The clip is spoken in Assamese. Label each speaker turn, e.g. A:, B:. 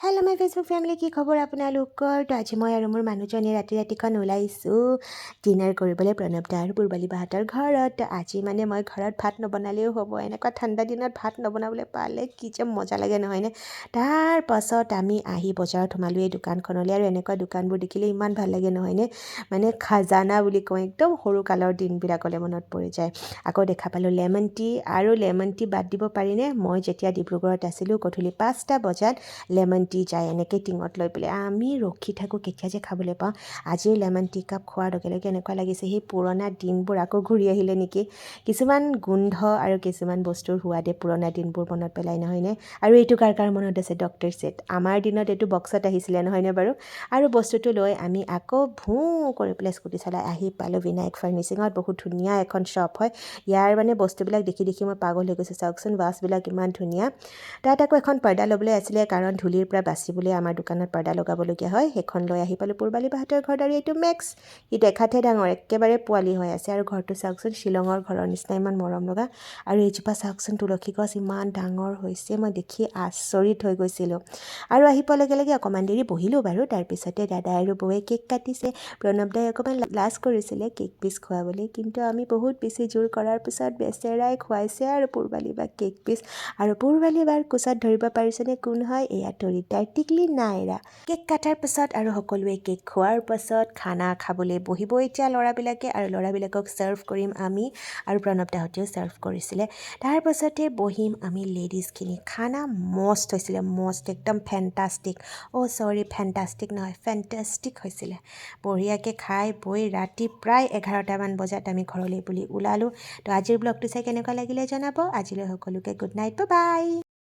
A: হেল্ল' মাই ফেচবুক ফেমিলি, কি খবৰ আপোনালোকৰ? তো আজি মই আৰু মোৰ মানুহজনে ৰাতিখন ওলাইছোঁ ডিনাৰ কৰিবলৈ প্ৰণৱ দা আৰু পূৰ্বালী বাহঁতৰ ঘৰত। তো আজি মানে মই ঘৰত ভাত নবনালেও হ'ব, এনেকুৱা ঠাণ্ডা দিনত ভাত নবনাবলৈ পালে কি যে মজা লাগে নহয়নে। তাৰ পাছত আমি আহি বজাৰত সোমালোঁ এই দোকানখনলৈ, আৰু এনেকুৱা দোকানবোৰ দেখিলে ইমান ভাল লাগে নহয়নে। মানে খাজানা বুলি কওঁ, একদম সৰুকালৰ দিনবিলাকলৈ মনত পৰি যায়। আকৌ দেখা পালোঁ লেমন টি, আৰু লেমন টি বাদ দিব পাৰিনে, মই যেতিয়া ডিব্ৰুগড়ত আছিলোঁ গধূলি 5টা বজাত লেমন টি যায় এনেকৈ টিঙত লৈ পেলাই আমি ৰখি থাকোঁ কেতিয়া যে খাবলৈ পাওঁ। আজিৰ লেমন টি কাপ খোৱাৰ লগে লগে এনেকুৱা লাগিছে সেই পুৰণা দিনবোৰ আকৌ ঘূৰি আহিলে নেকি। কিছুমান গোন্ধ আৰু কিছুমান বস্তুৰ সোৱাদে পুৰণা দিনবোৰ মনত পেলাই নহয়নে। আৰু এইটো কাৰ মনত আছে, ডক্টৰ ছেট। আমাৰ দিনত এইটো বক্সত আহিছিলে নহয়নে বাৰু। আৰু বস্তুটো লৈ আমি আকৌ ভোঁ কৰি পেলাই স্কুটি চলাই আহি পালোঁ বিনায়ক ফাৰ্নিচিঙত। বহুত ধুনীয়া এখন শ্বপ হয়। ইয়াৰ মানে বস্তুবিলাক দেখি দেখি মই পাগল হৈ গৈছোঁ। চাওকচোন বাছবিলাক ইমান ধুনীয়া। তাত আকৌ এখন পৰ্দা ল'বলৈ আছিলে, কাৰণ ধূলিৰ পৰা বাচিবলৈ আমাৰ দোকানত পৰ্দা লগাবলগীয়া হয়। সেইখন লৈ আহি পালোঁ পূৰ্বালী বাহঁতৰ ঘৰত। আৰু এইটো মেক্স, ই দেখাতহে ডাঙৰ, একেবাৰে পোৱালি হৈ আছে। আৰু ঘৰটো চাওকচোন, শ্বিলঙৰ ঘৰৰ নিচিনা ইমান মৰম লগা। আৰু এইজোপা চাওকচোন তুলসী গছ ইমান ডাঙৰ হৈছে, মই দেখি আচৰিত হৈ গৈছিলোঁ। আৰু আহি পোৱাৰ লগে লগে অকণমান দেৰি বহিলোঁ বাৰু। তাৰপিছতে দাদাই আৰু বৌয়ে কেক কাটিছে। প্ৰণৱ দাই অকণমান লাজ কৰিছিলে কেক পিচ খোৱাবলৈ, কিন্তু আমি বহুত বেছি জোৰ কৰাৰ পিছত বেচেৰাই খুৱাইছে আৰু পূৰ্বালী বাক কেক পিচ। আৰু পূৰ্বালী বাৰ কোচত ধৰিব পাৰিছেনে কোন হয়? এয়া তৰিতাৰ টিকলি নাইৰা। কেক কাটাৰ পাছত আৰু সকলোৱে কেক খোৱাৰ পাছত খানা খাবলৈ বহিব এতিয়া ল'ৰাবিলাকে, আৰু ল'ৰাবিলাকক ছাৰ্ভ কৰিম আমি, আৰু প্ৰণৱ দাহঁতেও ছাৰ্ভ কৰিছিলে। তাৰ পাছতে বহিম আমি লেডিজখিনি। খানা মস্ত হৈছিলে, মস্ত, একদম ফেণ্টাষ্টিক। ফেণ্টাষ্টিক নহয়, ফেণ্টাষ্টিক হৈছিলে। বঢ়িয়াকৈ খাই বৈ ৰাতি প্ৰায় 11টামান বজাত আমি ঘৰলৈ বুলি ওলালোঁ। তো আজিৰ ব্লগটো চাই কেনেকুৱা লাগিলে জনাব। আজিলৈ সকলোকে গুড নাইট, বাই বাই।